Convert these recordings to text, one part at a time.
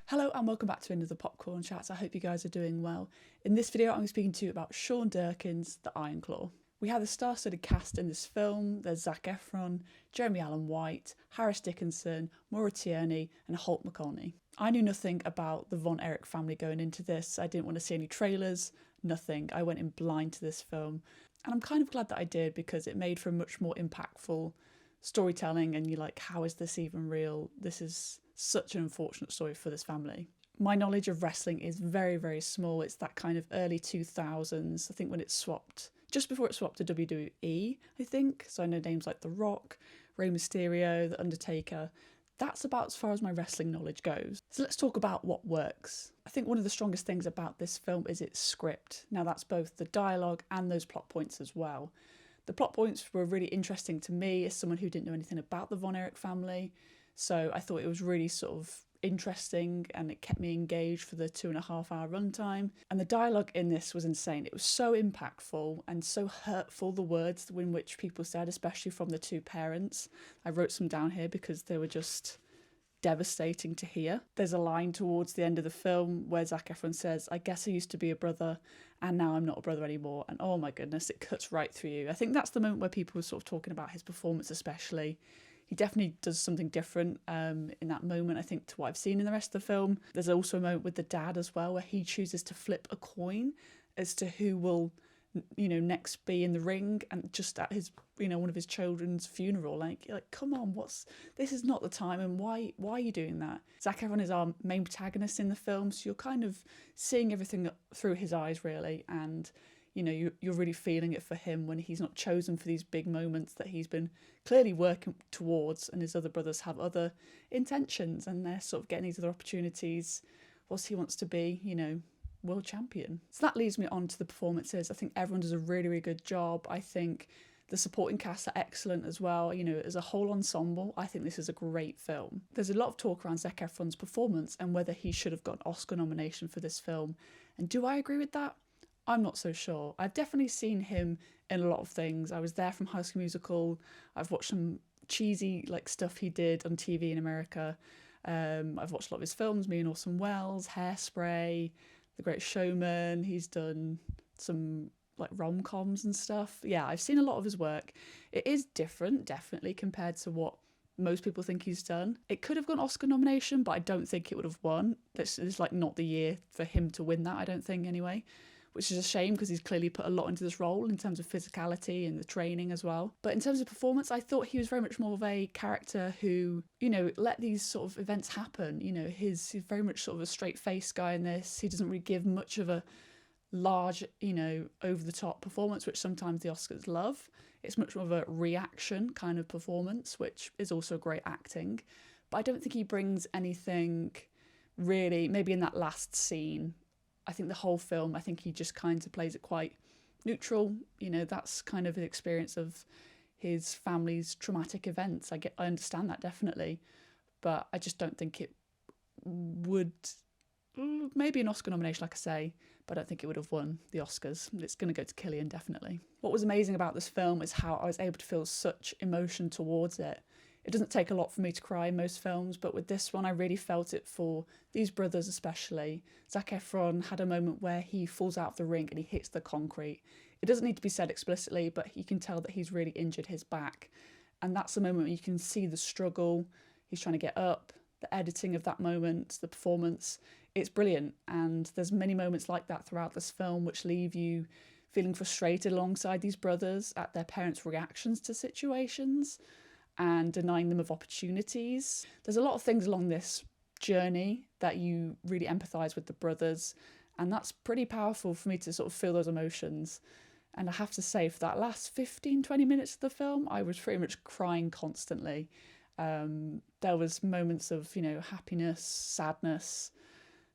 Hello and welcome back to another Popcorn Chats. I hope you guys are doing well. In this video I'm speaking to you about Sean Durkin's The Iron Claw. We have a star-studded cast in this film. There's Zac Efron, Jeremy Allen White, Harris Dickinson, Maura Tierney and Holt McCallany. I knew nothing about the Von Erich family going into this. I didn't want to see any trailers, nothing. I went in blind to this film and I'm kind of glad that I did because it made for a much more impactful storytelling and you're like, how is this even real? This is such an unfortunate story for this family. My knowledge of wrestling is very, very small. It's that kind of early 2000s, I think when it swapped, just before it swapped to WWE, I think. So I know names like The Rock, Rey Mysterio, The Undertaker. That's about as far as my wrestling knowledge goes. So let's talk about what works. I think one of the strongest things about this film is its script. Now that's both the dialogue and those plot points as well. The plot points were really interesting to me as someone who didn't know anything about the Von Erich family. So I thought it was really sort of interesting and it kept me engaged for the 2.5 hour runtime. And the dialogue in this was insane. It was so impactful and so hurtful, the words in which people said, especially from the two parents. I wrote some down here because they were just devastating to hear. There's a line towards the end of the film where Zac Efron says, I guess I used to be a brother and now I'm not a brother anymore. And oh my goodness, it cuts right through you. I think that's the moment where people were sort of talking about his performance especially. He definitely does something different in that moment, I think, to what I've seen in the rest of the film. There's also a moment with the dad as well where he chooses to flip a coin as to who will, next be in the ring, and just at his, one of his children's funeral. Like come on, this is not the time, and why are you doing that? Zac Efron is our main protagonist in the film, so you're kind of seeing everything through his eyes, really, and you're really feeling it for him when he's not chosen for these big moments that he's been clearly working towards, and his other brothers have other intentions and they're sort of getting these other opportunities whilst he wants to be, world champion. So that leads me on to the performances. I think everyone does a really, really good job. I think the supporting cast are excellent as well. As a whole ensemble, I think this is a great film. There's a lot of talk around Zac Efron's performance and whether he should have got an Oscar nomination for this film. And do I agree with that? I'm not so sure. I've definitely seen him in a lot of things. I was there from High School Musical. I've watched some cheesy stuff he did on TV in America. I've watched a lot of his films, Me and Orson Welles, Hairspray, The Great Showman. He's done some rom-coms and stuff. Yeah, I've seen a lot of his work. It is different, definitely, compared to what most people think he's done. It could have got an Oscar nomination, but I don't think it would have won. This is not the year for him to win that, I don't think, anyway. Which is a shame because he's clearly put a lot into this role in terms of physicality and the training as well. But in terms of performance, I thought he was very much more of a character who, let these sort of events happen. He's very much sort of a straight-faced guy in this. He doesn't really give much of a large, over-the-top performance, which sometimes the Oscars love. It's much more of a reaction kind of performance, which is also great acting. But I don't think he brings anything really, maybe in that last scene. I think the whole film, I think he just kind of plays it quite neutral. That's kind of the experience of his family's traumatic events. I understand that definitely, but I just don't think it would, maybe an Oscar nomination, like I say, but I don't think it would have won the Oscars. It's going to go to Cillian, definitely. What was amazing about this film is how I was able to feel such emotion towards it. It doesn't take a lot for me to cry in most films, but with this one, I really felt it for these brothers especially. Zac Efron had a moment where he falls out of the ring and he hits the concrete. It doesn't need to be said explicitly, but you can tell that he's really injured his back. And that's the moment where you can see the struggle. He's trying to get up, the editing of that moment, the performance. It's brilliant. And there's many moments like that throughout this film which leave you feeling frustrated alongside these brothers at their parents' reactions to situations and denying them of opportunities. There's a lot of things along this journey that you really empathise with the brothers, and that's pretty powerful for me to sort of feel those emotions. And I have to say, for that last 15-20 minutes of the film, I was pretty much crying constantly. There was moments of, happiness, sadness,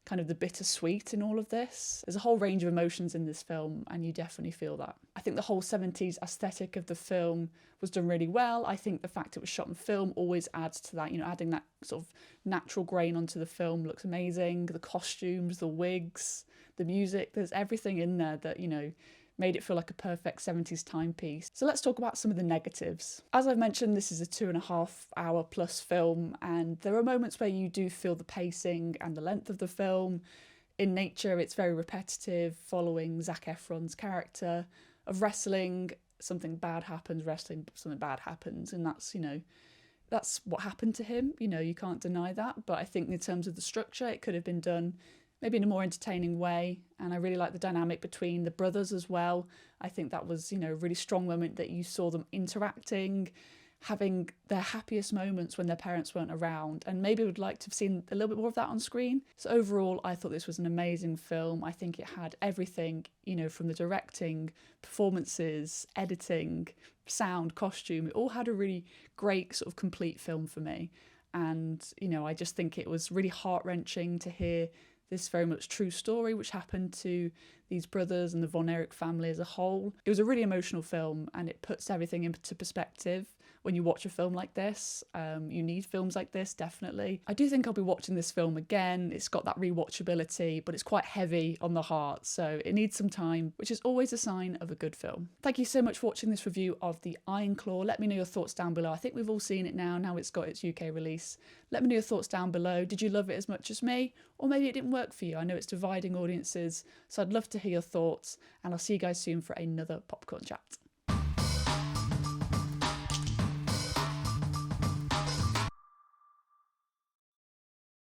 kind of the bittersweet in all of this. There's a whole range of emotions in this film, and you definitely feel that. I think the whole 70s aesthetic of the film was done really well. I think the fact it was shot in film always adds to that, adding that sort of natural grain onto the film looks amazing. The costumes, the wigs, the music, there's everything in there that, made it feel like a perfect 70s timepiece. So let's talk about some of the negatives. As I've mentioned, this is a 2.5 hour plus film, and there are moments where you do feel the pacing and the length of the film. In nature, it's very repetitive, following Zac Efron's character of wrestling. Something bad happens, wrestling, something bad happens, and that's, that's what happened to him. You can't deny that. But I think in terms of the structure, it could have been done maybe in a more entertaining way. And I really like the dynamic between the brothers as well. I think that was, a really strong moment that you saw them interacting, having their happiest moments when their parents weren't around. And maybe would like to have seen a little bit more of that on screen. So overall, I thought this was an amazing film. I think it had everything, from the directing, performances, editing, sound, costume. It all had a really great sort of complete film for me. And, I just think it was really heart-wrenching to hear this very much true story which happened to these brothers and the Von Erich family as a whole. It was a really emotional film, and it puts everything into perspective. When you watch a film like this, you need films like this, definitely. I do think I'll be watching this film again. It's got that rewatchability, but it's quite heavy on the heart, so it needs some time, which is always a sign of a good film. Thank you so much for watching this review of The Iron Claw. Let me know your thoughts down below. I think we've all seen it now it's got its UK release. Let me know your thoughts down below. Did you love it as much as me? Or maybe it didn't work for you. I know it's dividing audiences, so I'd love to hear your thoughts, and I'll see you guys soon for another popcorn chat.